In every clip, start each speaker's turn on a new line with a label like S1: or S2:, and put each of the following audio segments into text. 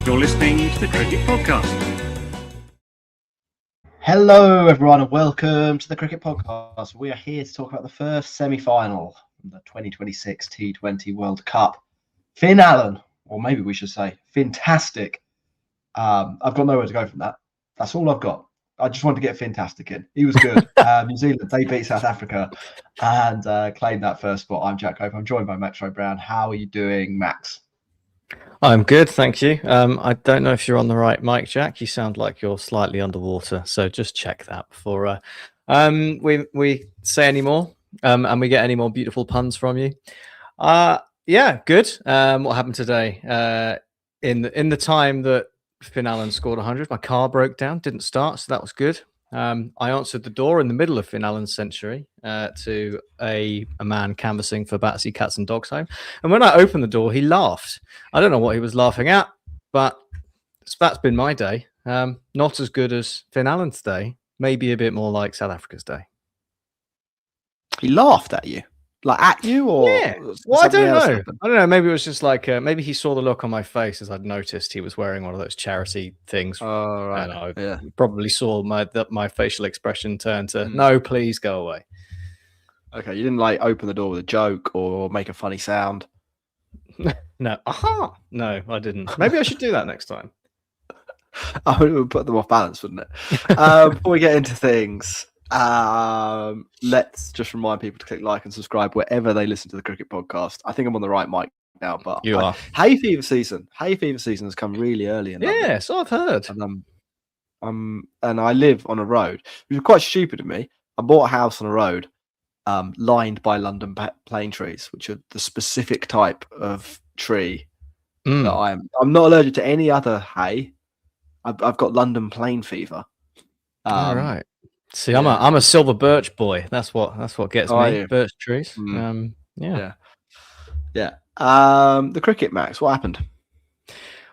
S1: You're listening to the Cricket Podcast.
S2: Hello, everyone, and welcome to the Cricket Podcast. We are here to talk about the first semi-final of the 2026 T20 World Cup. Finn Allen, or maybe we should say fantastic. I've got nowhere to go from that. That's all I've got. I just wanted to get fantastic in. He was good. New Zealand, they beat South Africa and claimed that first spot. I'm Jack Hope. I'm joined by Max Brown. How are you doing, Max?
S3: I'm good, thank you. I don't know if you're on the right mic, Jack. You sound like you're slightly underwater, so just check that before we say any more and we get any more beautiful puns from you. Yeah, good. What happened today? In the time that Finn Allen scored 100, my car broke down, didn't start, so that was good. I answered the door in the middle of Finn Allen's century to a man canvassing for Batsy Cats and Dogs Home. And when I opened the door, he laughed. I don't know what he was laughing at, but that's been my day. Not as good as Finn Allen's day, maybe a bit more like South Africa's day.
S4: He laughed at you? Like at you, or
S3: yeah? Well, I don't know. I don't know. Maybe it was just like maybe he saw the look on my face as I'd noticed he was wearing one of those charity things.
S4: Oh, right.
S3: And I probably saw my facial expression turn to no, please go away.
S4: Okay, you didn't like open the door with a joke or make a funny sound.
S3: No, no, I didn't. Maybe I should do that next time.
S4: I would put them off balance, wouldn't it? Before we get into things. Let's just remind people to click like and subscribe wherever they listen to the Cricket Podcast. I think I'm on the right mic now, but
S3: you are.
S4: Hay fever season has come really early in London.
S3: Yeah, so I've heard.
S4: And I live on a road, which is quite stupid of me. I bought a house on a road lined by London plane trees, which are the specific type of tree that I'm not allergic to any other hay. I've got London plane fever.
S3: All right. See, I'm a silver birch boy. That's what gets me. Birch trees. Yeah.
S4: The cricket, Max. What happened?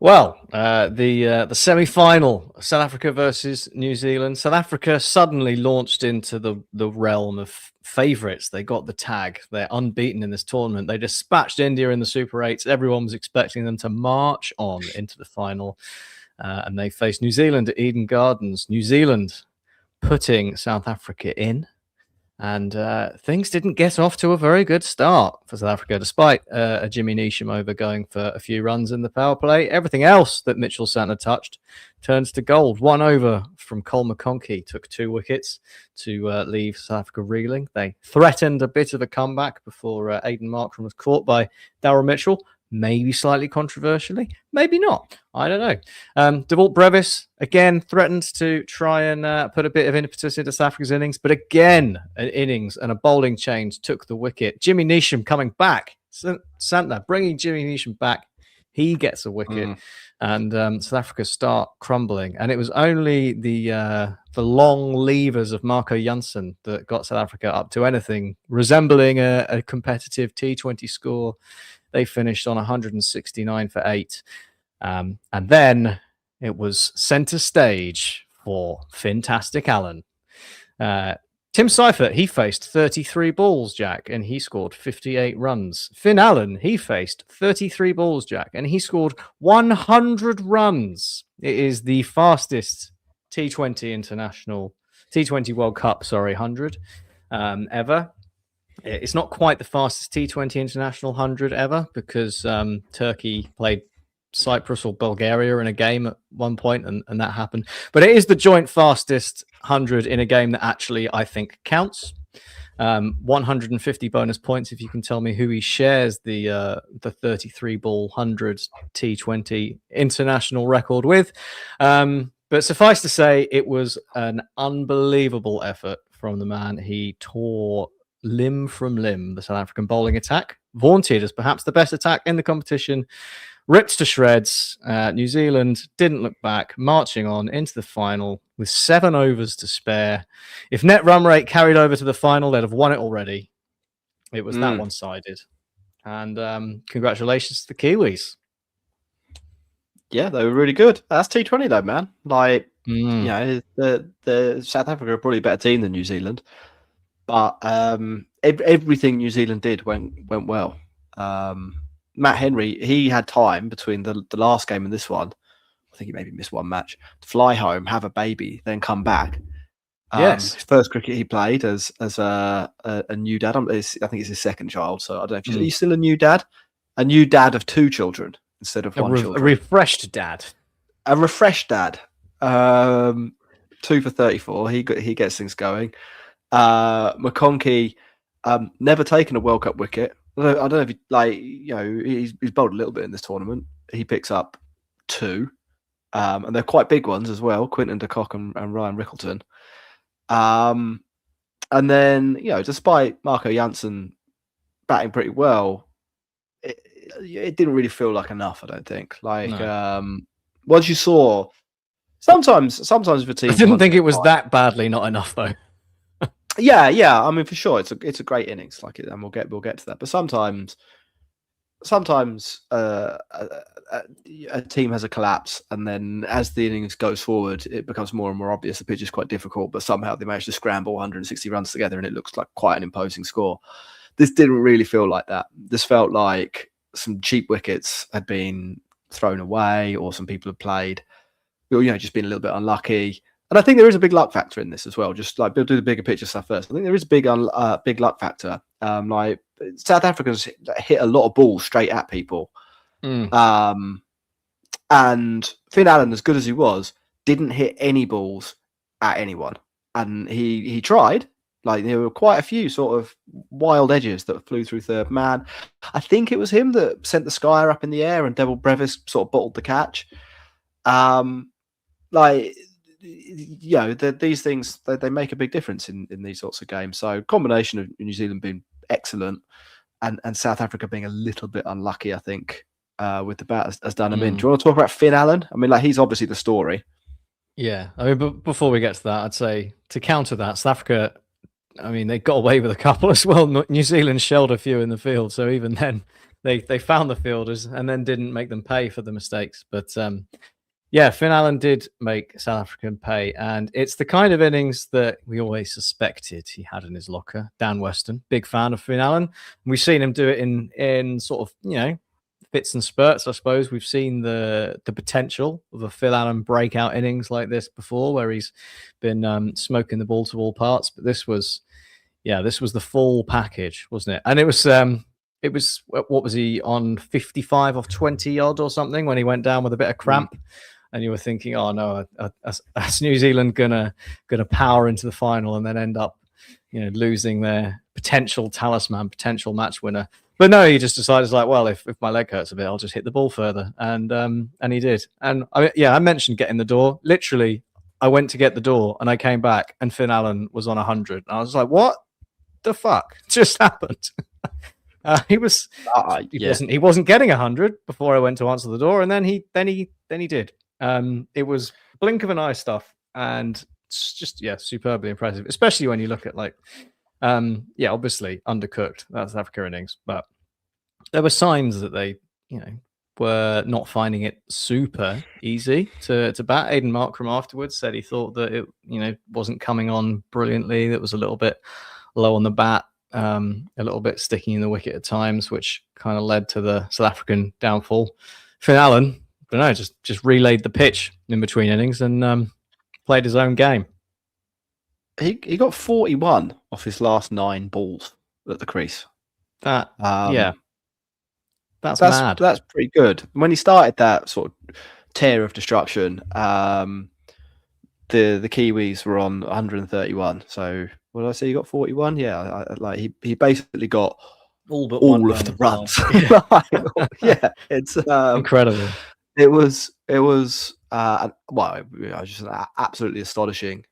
S3: Well, the semi-final, South Africa versus New Zealand. South Africa suddenly launched into the realm of favourites. They got the tag. They're unbeaten in this tournament. They dispatched India in the Super 8s. Everyone was expecting them to march on into the final, and they faced New Zealand at Eden Gardens. New Zealand putting South Africa in, and things didn't get off to a very good start for South Africa, despite a Jimmy Neesham over going for a few runs in the power play. Everything else that Mitchell Santner touched turns to gold. 1 over from Cole McConkey took 2 wickets to leave South Africa reeling. They threatened a bit of a comeback before Aiden Markram was caught by Daryl Mitchell. Maybe slightly controversially, maybe not. I don't know. DeWalt Brevis, again, threatened to try and put a bit of impetus into South Africa's innings, but again, an innings and a bowling change took the wicket. Jimmy Neesham coming back. Santner bringing Jimmy Neesham back. He gets a wicket, and South Africa start crumbling. And it was only the long levers of Marco Jansen that got South Africa up to anything resembling a competitive T20 score. They finished on 169 for 8. And then it was centre stage for Fantastic Allen. Tim Seifert, he faced 33 balls, Jack, and he scored 58 runs. Finn Allen, he faced 33 balls, Jack, and he scored 100 runs. It is the fastest T20 World Cup, 100 ever. It's not quite the fastest T20 International 100 ever, because Turkey played Cyprus or Bulgaria in a game at one point, and that happened. But it is the joint fastest 100 in a game that actually, I think, counts. 150 bonus points if you can tell me who he shares the 33 ball 100 T20 international record with. But suffice to say, it was an unbelievable effort from the man. He tore limb from limb the South African bowling attack, vaunted as perhaps the best attack in the competition, ripped to shreds. New Zealand didn't look back, marching on into the final with 7 overs to spare. If net run rate carried over to the final, they'd have won it already. It was that one-sided. And congratulations to the Kiwis.
S4: Yeah, they were really good. That's T20 though, man. Like, you know, the South Africa are probably a better team than New Zealand. But everything New Zealand did went well. Matt Henry, he had time between the last game and this one I think he maybe missed one match. Fly home, have a baby, then come back.
S3: Yes.
S4: His first cricket he played as a new dad. I think it's his second child. So I don't know if are you still a new dad? A new dad of 2 children instead of 1 children.
S3: A refreshed dad.
S4: A refreshed dad. 2 for 34. He gets things going. McConkey, never taken a World Cup wicket. I don't know if he's bowled a little bit in this tournament. He picks up 2, and they're quite big ones as well. Quinton de Kock and Ryan Rickleton. And then despite Marco Jansen batting pretty well, it didn't really feel like enough. I don't think. Once you saw, sometimes the team.
S3: I didn't think it was that badly not enough though.
S4: Yeah. I mean, for sure, it's a great innings, and we'll get to that. But sometimes a team has a collapse, and then as the innings goes forward, it becomes more and more obvious the pitch is quite difficult. But somehow they manage to scramble 160 runs together, and it looks like quite an imposing score. This didn't really feel like that. This felt like some cheap wickets had been thrown away, or some people had played, just been a little bit unlucky. And I think there is a big luck factor in this as well. Just like we'll do the bigger picture stuff first. I think there is a big luck factor. Like South Africans hit a lot of balls straight at people, and Finn Allen, as good as he was, didn't hit any balls at anyone. And he tried. Like there were quite a few sort of wild edges that flew through third man. I think it was him that sent the Skyer up in the air, and Devil Brevis sort of bottled the catch. These things they make a big difference in these sorts of games. So combination of New Zealand being excellent and South Africa being a little bit unlucky, I think, with the bat has done them in. Do you want to talk about Finn Allen? I mean, he's obviously the story.
S3: Yeah, I mean, but before we get to that, I'd say to counter that, South Africa, I mean, they got away with a couple as well. New Zealand shelled a few in the field, so even then they found the fielders and then didn't make them pay for the mistakes. But yeah, Finn Allen did make South African pay, and it's the kind of innings that we always suspected he had in his locker. Dan Weston, big fan of Finn Allen. We've seen him do it in sort of, fits and spurts, I suppose. We've seen the potential of a Phil Allen breakout innings like this before, where he's been smoking the ball to all parts. But this was the full package, wasn't it? And it was what was he on 55 off 20 odd or something when he went down with a bit of cramp. And you were thinking, oh no, that's New Zealand gonna power into the final and then end up, losing their potential talisman, potential match winner. But no, he just decided, well, if my leg hurts a bit, I'll just hit the ball further, and he did. And I mentioned getting the door. Literally, I went to get the door, and I came back, and Finn Allen was on 100. And I was like, what the fuck just happened? He wasn't getting 100 before I went to answer the door, and then he did. It was blink of an eye stuff, and it's just superbly impressive, especially when you look at obviously undercooked that South Africa innings, but there were signs that they were not finding it super easy to bat. Aidan Markram afterwards said he thought that it wasn't coming on brilliantly, that was a little bit low on the bat, a little bit sticking in the wicket at times, which kind of led to the South African downfall. Finn Allen, I don't know, just relayed the pitch in between innings and played his own game.
S4: He got 41 off his last 9 balls at the crease.
S3: That's mad.
S4: That's pretty good. When he started that sort of tear of destruction, the Kiwis were on 131. So what did I say? He got 41. Yeah, he basically got all of the runs. Yeah, it's
S3: incredible.
S4: It was just an absolutely astonishing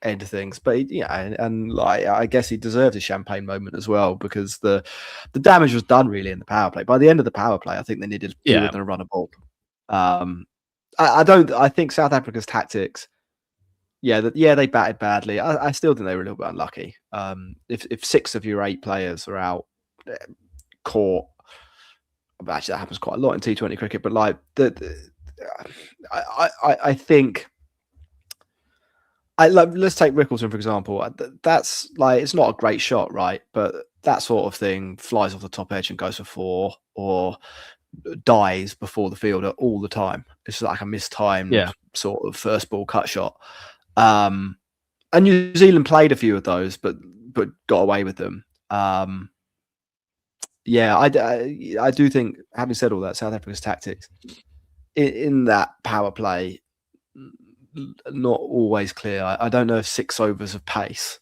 S4: end of things. But I guess he deserved his champagne moment as well, because the damage was done really in the power play. By the end of the power play, I think they needed fewer than a run a ball. I think South Africa's tactics. They batted badly. I still think they were a little bit unlucky. If 6 of your 8 players are out, caught. Actually, that happens quite a lot in T20 cricket. But I think. Let's take Rickleton for example. That's it's not a great shot, right? But that sort of thing flies off the top edge and goes for 4, or dies before the fielder all the time. It's like a mistimed
S3: Yeah.
S4: sort of first ball cut shot. And New Zealand played a few of those, but got away with them. Yeah, I do think, having said all that, South Africa's tactics in that power play, not always clear. I don't know if 6 overs of pace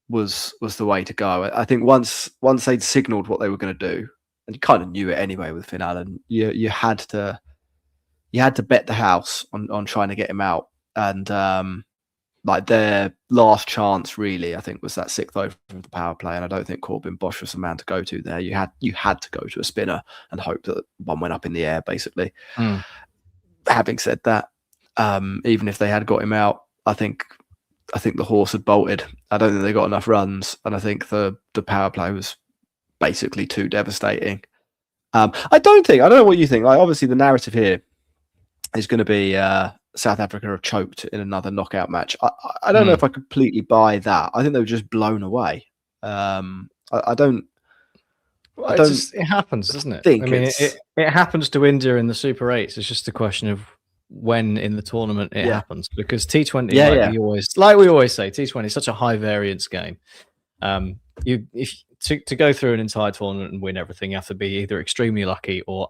S4: was the way to go. I think once they'd signalled what they were going to do, and you kind of knew it anyway with Finn Allen, you had to bet the house on trying to get him out. And like their last chance, really, I think, was that 6th over of the power play, and I don't think Corbin Bosch was the man to go to there. You had to go to a spinner and hope that one went up in the air, basically. Having said that, even if they had got him out, I think the horse had bolted. I don't think they got enough runs, and I think the power play was basically too devastating. I don't know what you think. Like, obviously, the narrative here is going to be South Africa have choked in another knockout match. I don't know if I completely buy that. I think they were just blown away. It
S3: happens, doesn't it? I mean, it happens to India in the Super 8s. It's just a question of when in the tournament it happens, because T20, we always say, T20 is such a high variance game. To go through an entire tournament and win everything, you have to be either extremely lucky or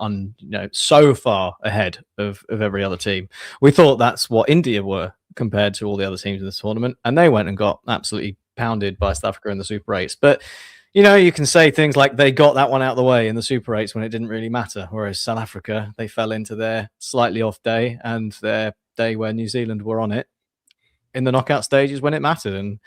S3: so far ahead of every other team. We thought that's what India were compared to all the other teams in this tournament, and they went and got absolutely pounded by South Africa in the Super 8s. But you can say things like they got that one out of the way in the Super 8s when it didn't really matter, whereas South Africa, they fell into their slightly off day and their day where New Zealand were on it in the knockout stages when it mattered. And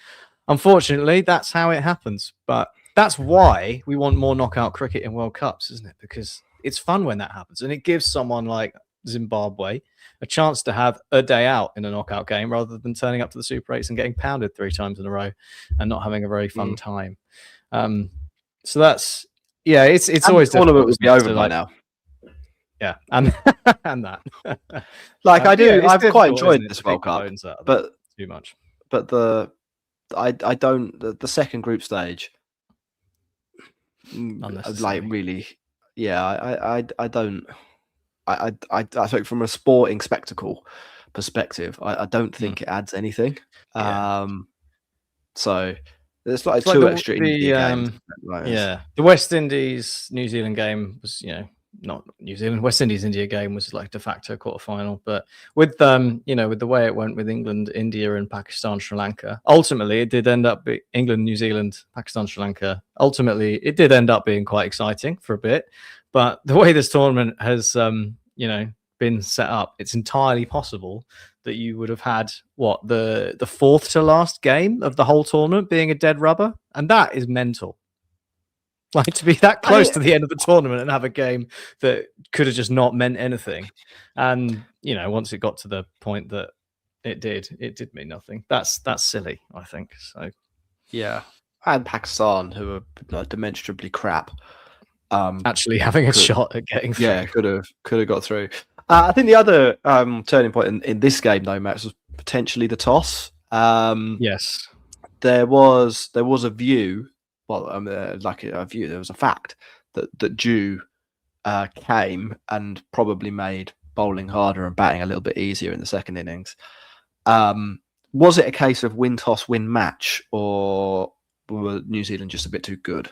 S3: unfortunately, that's how it happens. But that's why we want more knockout cricket in World Cups, isn't it? Because it's fun when that happens, and it gives someone like Zimbabwe a chance to have a day out in a knockout game rather than turning up to the Super 8s and getting pounded 3 times in a row and not having a very fun time. So that's it's always
S4: tournament would be over by now.
S3: Yeah, and that
S4: like I've quite enjoyed this World Cup, but
S3: too much.
S4: But the second group stage, like, really, I don't. I think from a sporting spectacle perspective, I don't think it adds anything. So there's like two extra India games.
S3: The West Indies New Zealand game was, not New Zealand, West Indies India game was like de facto quarterfinal. But with with the way it went with England, India, and Pakistan, Sri Lanka, ultimately it did end up England, New Zealand, Pakistan, Sri Lanka. Ultimately, it did end up being quite exciting for a bit. But the way this tournament has been set up, it's entirely possible that you would have had the 4th to last game of the whole tournament being a dead rubber, and that is mental. Like, to be that close to the end of the tournament and have a game that could have just not meant anything. And once it got to the point that it did mean nothing. That's silly, I think. So
S4: and Pakistan, who are demonstrably crap,
S3: actually having a shot at getting through.
S4: Yeah, could have got through. I think the other turning point in this game, though, Max, was potentially the toss.
S3: Yes,
S4: there was a view. Well, a view. There was a fact that Dew came and probably made bowling harder and batting a little bit easier in the second innings. Was it a case of win toss, win match, or were New Zealand just a bit too good?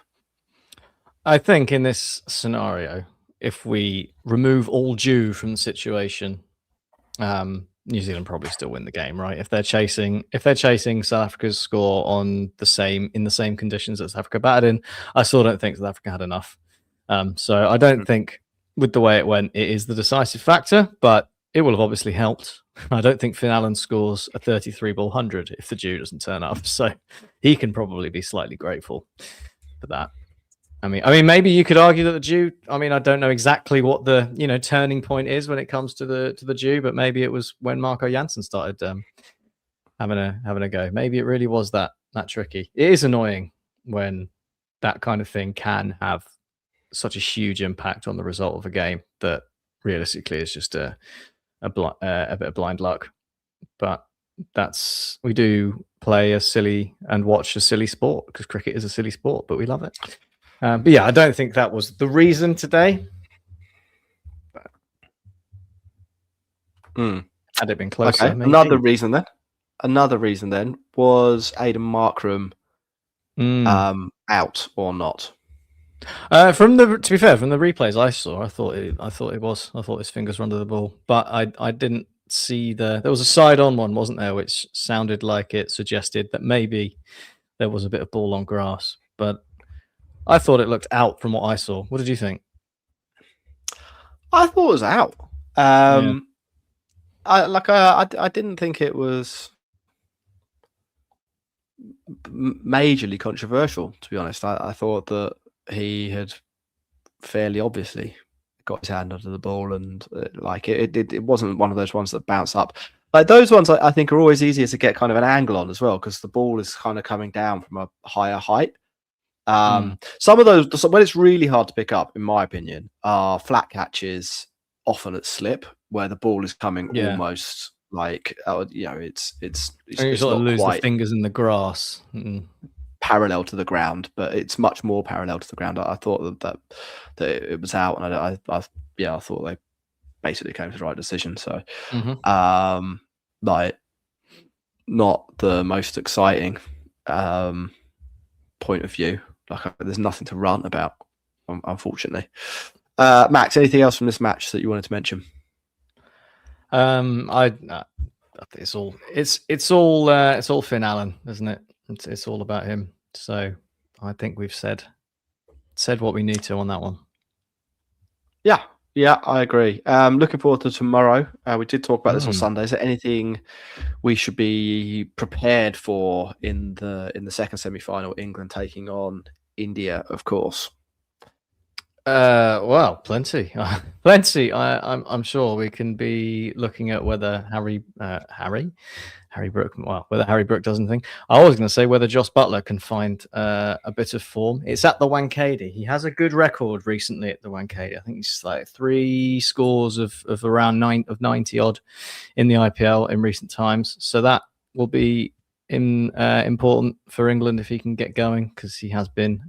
S3: I think in this scenario, if we remove all Dew from the situation, New Zealand probably still win the game, right? If they're chasing South Africa's score in the same conditions that South Africa batted in, I still don't think South Africa had enough. So I don't think with the way it went, it is the decisive factor, but it will have obviously helped. I don't think Finn Allen scores a 33 ball 100 if the Dew doesn't turn up, so he can probably be slightly grateful for that. I mean, maybe you could argue that the Dew. I mean, I don't know exactly what the turning point is when it comes to the Dew, but maybe it was when Marco Jansen started having a go. Maybe it really was that tricky. It is annoying when that kind of thing can have such a huge impact on the result of a game that realistically is just a bit of blind luck. But we do play a silly and watch a silly sport because cricket is a silly sport, but we love it. But yeah, I don't think that was the reason today. Had it been closer,
S4: Okay.
S3: maybe.
S4: Another reason then was Aidan Markram out or not?
S3: To be fair, from the replays I saw, I thought his fingers were under the ball, but I didn't see there was a side on one, wasn't there, which sounded like it suggested that maybe there was a bit of ball on grass, but I thought it looked out from what I saw. What did you think?
S4: I thought it was out.
S3: Yeah.
S4: I didn't think it was majorly controversial, to be honest. I thought that he had fairly obviously got his hand under the ball, and it wasn't one of those ones that bounce up. Like those ones, I think are always easier to get kind of an angle on as well, because the ball is kind of coming down from a higher height. Some of those, when it's really hard to pick up, in my opinion, are flat catches, often at slip, where the ball is coming almost like it's
S3: sort of
S4: not
S3: lose
S4: quite
S3: the fingers in the grass.
S4: parallel to the ground, but it's much more parallel to the ground. I thought that it was out, and I thought they basically came to the right decision. So, like, not the most exciting point of view. Like, there's nothing to rant about, unfortunately. Max, anything else from this match that you wanted to mention?
S3: I think it's all Finn Allen, isn't it? It's all about him. So I think we've said what we need to on that one.
S4: Yeah, I agree. Looking forward to tomorrow. We did talk about this on Sunday. Is there anything we should be prepared for in the second semi-final? England taking on India, of course.
S3: Well, plenty. I'm sure we can be looking at whether Harry Brook. Well, whether Harry Brook does anything. I was going to say whether Jos Buttler can find a bit of form. It's at the Wankhede. He has a good record recently at the Wankhede. I think he's like 3 scores of around 90 odd in the IPL in recent times. So that will be important for England if he can get going, because he has been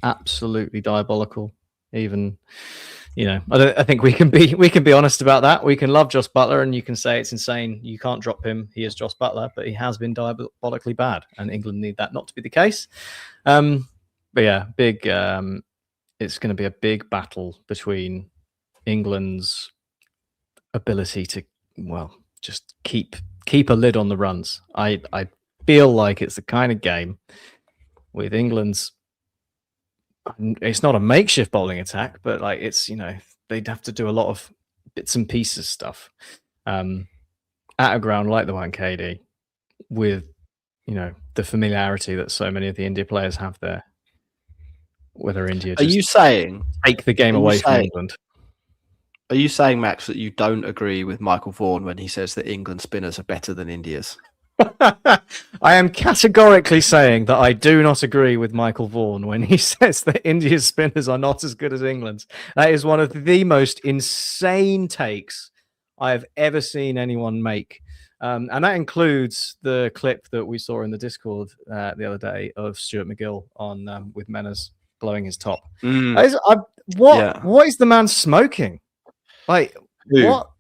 S3: absolutely diabolical. Even, I think we can be honest about that. We can love Jos Buttler, and you can say it's insane, you can't drop him, he is Jos Buttler, but he has been diabolically bad, and England need that not to be the case. But yeah, big. It's going to be a big battle between England's ability to just keep a lid on the runs. I feel like it's the kind of game with England's. It's not a makeshift bowling attack, but like it's they'd have to do a lot of bits and pieces stuff at a ground like the Wankhede, with the familiarity that so many of the India players have there. Whether India
S4: are you saying
S3: take the game away from England?
S4: Are you saying, Max, that you don't agree with Michael Vaughan when he says that England spinners are better than India's?
S3: I am categorically saying that I do not agree with Michael Vaughan when he says that India's spinners are not as good as England's. That is one of the most insane takes I have ever seen anyone make. And that includes the clip that we saw in the Discord the other day of Stuart McGill on with Menners blowing his top. What is the man smoking? Like,
S4: who?
S3: What?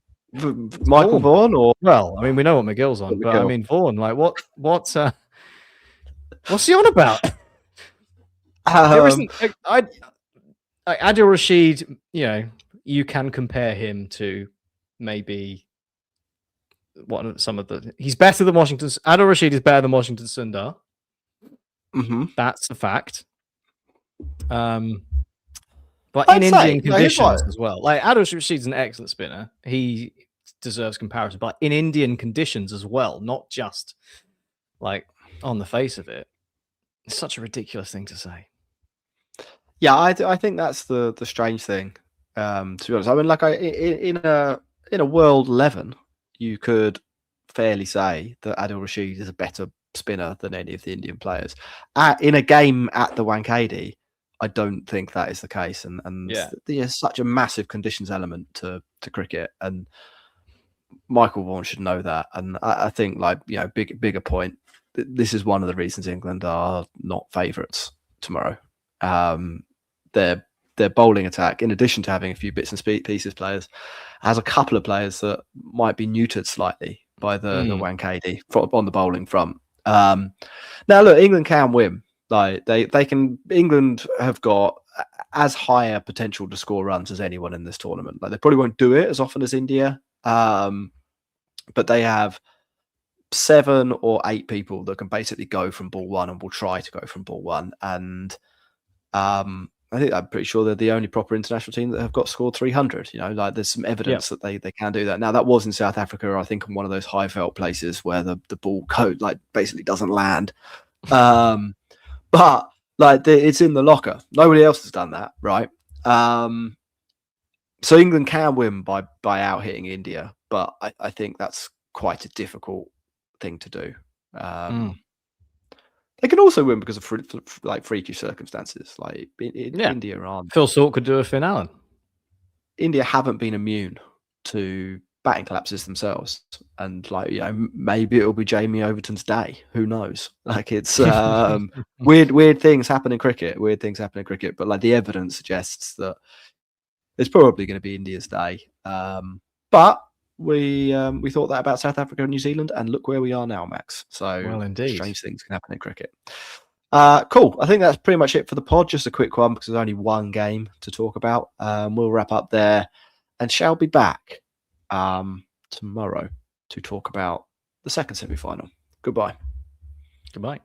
S4: Michael Vaughan, or
S3: well, I mean, we know what McGill's on, but I mean Vaughan, like what's he on about? There isn't. Adil Rashid, you can compare him to maybe he's better than Washington. Adil Rashid is better than Washington Sundar. That's a fact. But in Indian conditions as well. Like, Adil Rashid's an excellent spinner. He deserves comparison, but in Indian conditions as well, not just like on the face of it. It's such a ridiculous thing to say.
S4: Yeah, I think that's the strange thing. To be honest, I mean, like in a world 11, you could fairly say that Adil Rashid is a better spinner than any of the Indian players. In a game at the Wankhede, I don't think that is the case, and there's such a massive conditions element to cricket, and Michael Vaughan should know that. And I think, bigger point, this is one of the reasons England are not favourites tomorrow. They're their bowling attack, in addition to having a few bits and pieces players, has a couple of players that might be neutered slightly by the Wankhede on the bowling front. Now, look, England can win. Like they can. England have got as high a potential to score runs as anyone in this tournament. Like they probably won't do it as often as India, but they have 7 or 8 people that can basically go from ball one and will try to go from ball one. And I'm pretty sure they're the only proper international team that have got scored 300. You know, like there's some evidence that they can do that. Now that was in South Africa, I think, in one of those high veld places where the ball like basically doesn't land. But like it's in the locker. Nobody else has done that, right? So England can win by out hitting India, but I think that's quite a difficult thing to do. They can also win because of freakish circumstances. Like India aren't.
S3: Phil Salt could do a Finn Allen.
S4: India haven't been immune to batting collapses themselves, and maybe it'll be Jamie Overton's day. Who knows? Like it's weird things happen in cricket. But like the evidence suggests that it's probably going to be India's day. But we thought that about South Africa and New Zealand, and look where we are now, Max. So
S3: well, indeed,
S4: strange things can happen in cricket. Cool. I think that's pretty much it for the pod. Just a quick one because there's only one game to talk about. We'll wrap up there, and shall be back tomorrow to talk about the second semi-final. Goodbye.
S3: Goodbye.